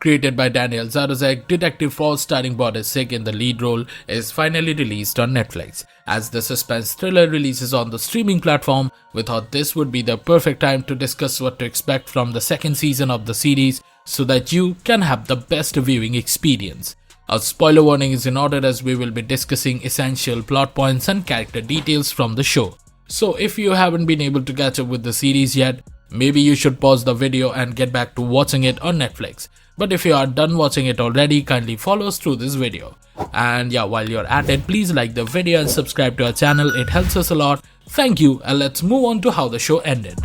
Created by Daniel Zarozek, Detective Forst starring Boris Sig in the lead role is finally released on Netflix. As the suspense thriller releases on the streaming platform, we thought this would be the perfect time to discuss what to expect from the second season of the series so that you can have the best viewing experience. A spoiler warning is in order as we will be discussing essential plot points and character details from the show. So if you haven't been able to catch up with the series yet, maybe you should pause the video and get back to watching it on Netflix. But if you are done watching it already, kindly follow us through this video. And yeah, while you're at it, please like the video and subscribe to our channel, it helps us a lot. Thank you, and let's move on to how the show ended.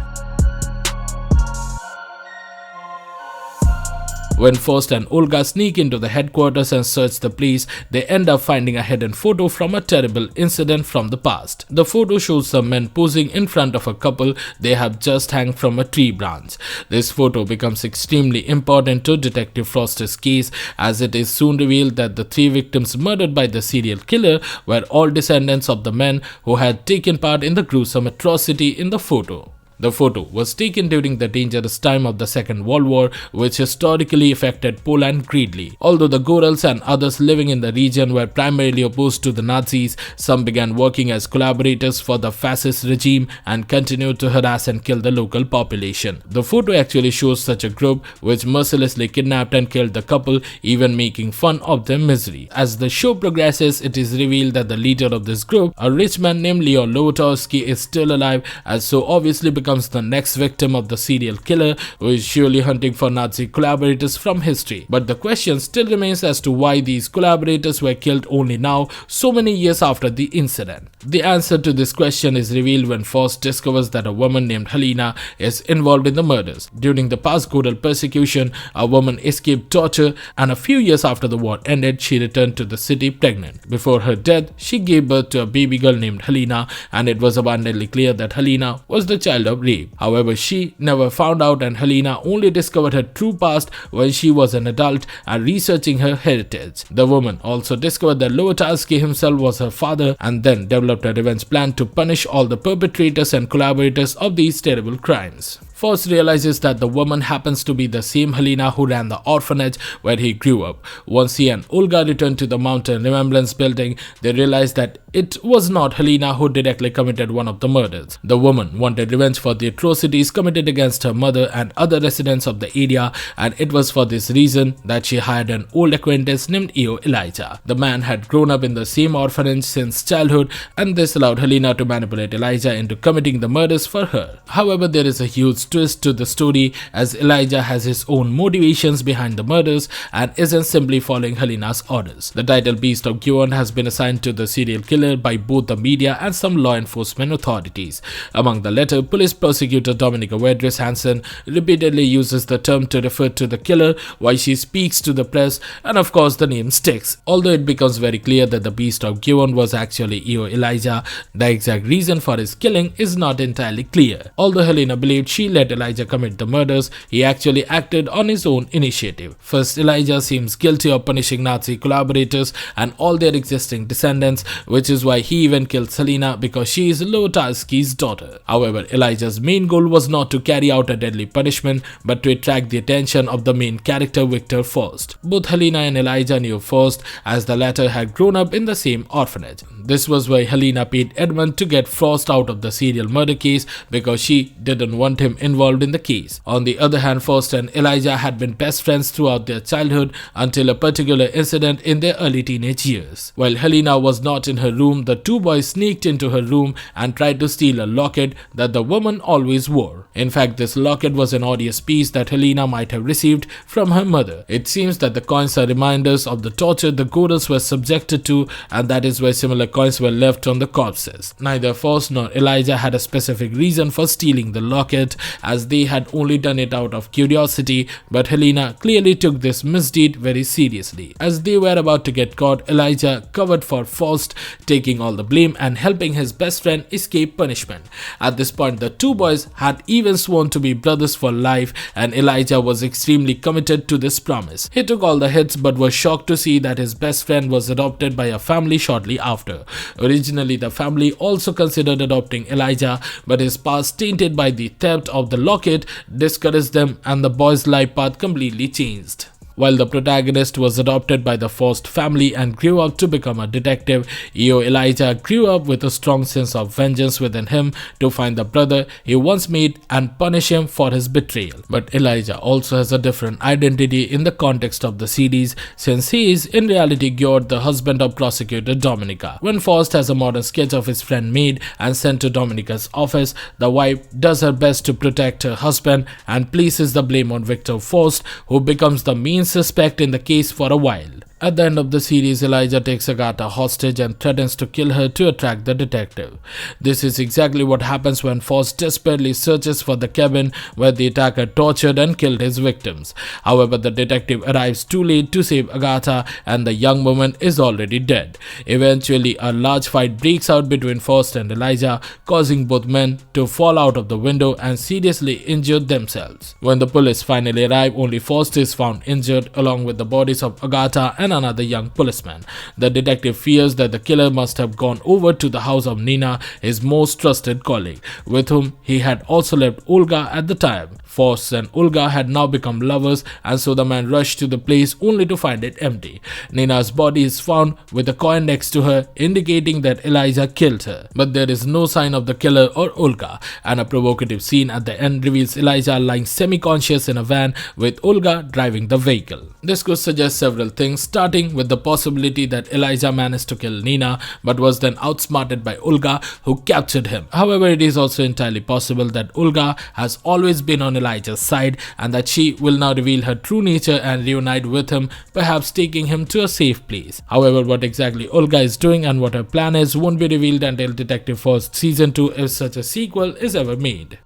When Forst and Olga sneak into the headquarters and search the place, they end up finding a hidden photo from a terrible incident from the past. The photo shows some men posing in front of a couple they have just hanged from a tree branch. This photo becomes extremely important to Detective Forst's case, as it is soon revealed that the three victims murdered by the serial killer were all descendants of the men who had taken part in the gruesome atrocity in the photo. The photo was taken during the dangerous time of the Second World War, which historically affected Poland greatly. Although the Gorals and others living in the region were primarily opposed to the Nazis, some began working as collaborators for the fascist regime and continued to harass and kill the local population. The photo actually shows such a group which mercilessly kidnapped and killed the couple, even making fun of their misery. As the show progresses, it is revealed that the leader of this group, a rich man named Leon Lowatovsky, is still alive, as so obviously becomes the next victim of the serial killer, who is surely hunting for Nazi collaborators from history. But the question still remains as to why these collaborators were killed only now, so many years after the incident. The answer to this question is revealed when Forst discovers that a woman named Helina is involved in the murders. During the past Goral persecution, a woman escaped torture, and a few years after the war ended, she returned to the city pregnant. Before her death, she gave birth to a baby girl named Helina, and it was abundantly clear that Helina was the child of rape. However, she never found out, and Helina only discovered her true past when she was an adult and researching her heritage. The woman also discovered that Lowatovsky himself was her father, and then developed a revenge plan to punish all the perpetrators and collaborators of these terrible crimes. Forst realizes that the woman happens to be the same Helina who ran the orphanage where he grew up. Once he and Olga return to the Mountain Remembrance building, they realize that it was not Helina who directly committed one of the murders. The woman wanted revenge for the atrocities committed against her mother and other residents of the area, and it was for this reason that she hired an old acquaintance named Eo Elijah. The man had grown up in the same orphanage since childhood, and this allowed Helina to manipulate Elijah into committing the murders for her. However, there is a huge twist to the story, as Elijah has his own motivations behind the murders and isn't simply following Helina's orders. The title Beast of Gion has been assigned to the serial killer by both the media and some law enforcement authorities. Among the latter, police prosecutor Dominika Wedris Hansen repeatedly uses the term to refer to the killer while she speaks to the press, and of course the name sticks. Although it becomes very clear that the Beast of Gion was actually Eo Elijah, the exact reason for his killing is not entirely clear. Although Helina believed she let Elijah commit the murders, he actually acted on his own initiative. First, Elijah seems guilty of punishing Nazi collaborators and all their existing descendants, which is why he even killed Helina because she is Lowatovsky's daughter. However, Elijah's main goal was not to carry out a deadly punishment, but to attract the attention of the main character Victor Forst. Both Helina and Elijah knew Forst, as the latter had grown up in the same orphanage. This was why Helina paid Edmund to get Forst out of the serial murder case, because she didn't want him involved in the case. On the other hand, Forst and Elijah had been best friends throughout their childhood until a particular incident in their early teenage years. While Helina was not in her room, the two boys sneaked into her room and tried to steal a locket that the woman always wore. In fact, this locket was an odious piece that Helina might have received from her mother. It seems that the coins are reminders of the torture the Gorals were subjected to, and that is why similar coins were left on the corpses. Neither Forst nor Elijah had a specific reason for stealing the locket, as they had only done it out of curiosity, but Helina clearly took this misdeed very seriously. As they were about to get caught, Elijah covered for Forst, taking all the blame and helping his best friend escape punishment. At this point, the two boys had even sworn to be brothers for life, and Elijah was extremely committed to this promise. He took all the hits but was shocked to see that his best friend was adopted by a family shortly after. Originally, the family also considered adopting Elijah, but his past tainted by the theft of the locket discouraged them, and the boys' life path completely changed. While the protagonist was adopted by the Forst family and grew up to become a detective, EO Elijah grew up with a strong sense of vengeance within him to find the brother he once made and punish him for his betrayal. But Elijah also has a different identity in the context of the series, since he is in reality George, the husband of prosecutor Dominica. When Forst has a modern sketch of his friend made and sent to Dominica's office, the wife does her best to protect her husband and places the blame on Victor Forst, who becomes the main suspect in the case for a while. At the end of the series, Elijah takes Agatha hostage and threatens to kill her to attract the detective. This is exactly what happens when Forst desperately searches for the cabin where the attacker tortured and killed his victims. However, the detective arrives too late to save Agatha and the young woman is already dead. Eventually, a large fight breaks out between Forst and Elijah, causing both men to fall out of the window and seriously injure themselves. When the police finally arrive, only Forst is found injured along with the bodies of Agatha and another young policeman. The detective fears that the killer must have gone over to the house of Nina, his most trusted colleague, with whom he had also left Olga at the time. Forst and Olga had now become lovers, and so the man rushed to the place only to find it empty. Nina's body is found with a coin next to her, indicating that Elijah killed her. But there is no sign of the killer or Olga, and a provocative scene at the end reveals Elijah lying semi-conscious in a van with Olga driving the vehicle. This could suggest several things, starting with the possibility that Elijah managed to kill Nina but was then outsmarted by Olga, who captured him. However, it is also entirely possible that Olga has always been on Elijah's side and that she will now reveal her true nature and reunite with him, perhaps taking him to a safe place. However, what exactly Olga is doing and what her plan is won't be revealed until Detective Forst Season 2, if such a sequel is ever made.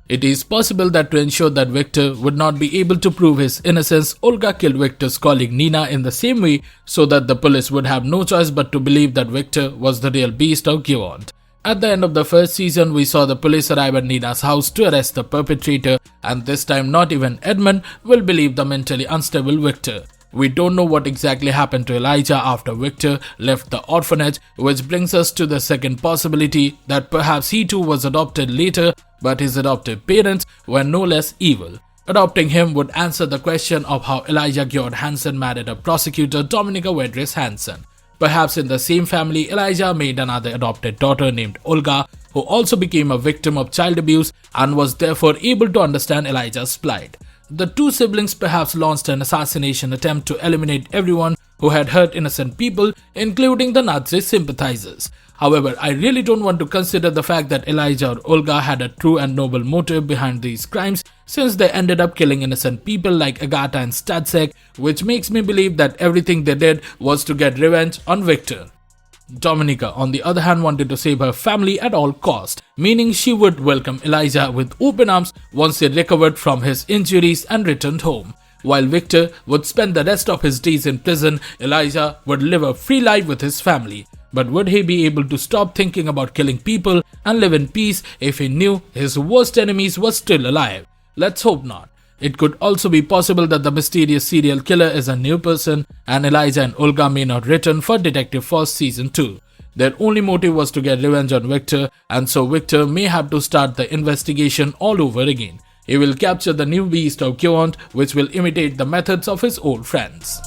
It is possible that to ensure that Victor would not be able to prove his innocence, Olga killed Victor's colleague Nina in the same way so that the police would have no choice but to believe that Victor was the real beast of Giveont. At the end of the first season, we saw the police arrive at Nina's house to arrest the perpetrator, and this time not even Edmund will believe the mentally unstable Victor. We don't know what exactly happened to Elijah after Victor left the orphanage, which brings us to the second possibility that perhaps he too was adopted later, but his adoptive parents were no less evil. Adopting him would answer the question of how Elijah Georg Hansen married a prosecutor, Dominica Wedris Hansen. Perhaps in the same family, Elijah made another adopted daughter named Olga, who also became a victim of child abuse and was therefore able to understand Elijah's plight. The two siblings perhaps launched an assassination attempt to eliminate everyone who had hurt innocent people, including the Nazi sympathizers. However, I really don't want to consider the fact that Elijah or Olga had a true and noble motive behind these crimes, since they ended up killing innocent people like Agatha and Stadsek, which makes me believe that everything they did was to get revenge on Victor. Dominica, on the other hand, wanted to save her family at all cost, meaning she would welcome Elijah with open arms once he recovered from his injuries and returned home. While Victor would spend the rest of his days in prison, Elijah would live a free life with his family. But would he be able to stop thinking about killing people and live in peace if he knew his worst enemies were still alive? Let's hope not. It could also be possible that the mysterious serial killer is a new person and Elijah and Olga may not return for Detective Forst Season 2. Their only motive was to get revenge on Victor, and so Victor may have to start the investigation all over again. He will capture the new beast of Giveont, which will imitate the methods of his old friends.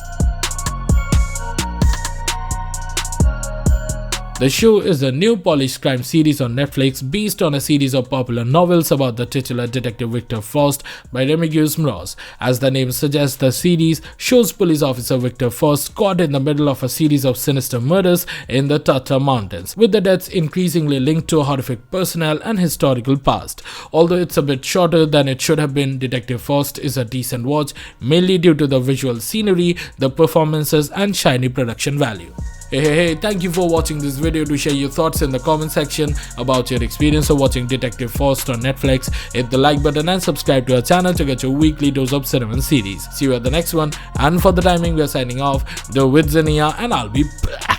The show is a new polished crime series on Netflix based on a series of popular novels about the titular detective Victor Forst by Remigius Mroz. As the name suggests, the series shows police officer Victor Forst caught in the middle of a series of sinister murders in the Tatra Mountains, with the deaths increasingly linked to a horrific personal and historical past. Although it's a bit shorter than it should have been, Detective Forst is a decent watch, mainly due to the visual scenery, the performances and shiny production value. Hey, thank you for watching this video. Do share your thoughts in the comment section about your experience of watching Detective Forst on Netflix. Hit the like button and subscribe to our channel to get your weekly dose of cinema series. See you at the next one, and for the timing we are signing off. The Widzania, and I'll be back.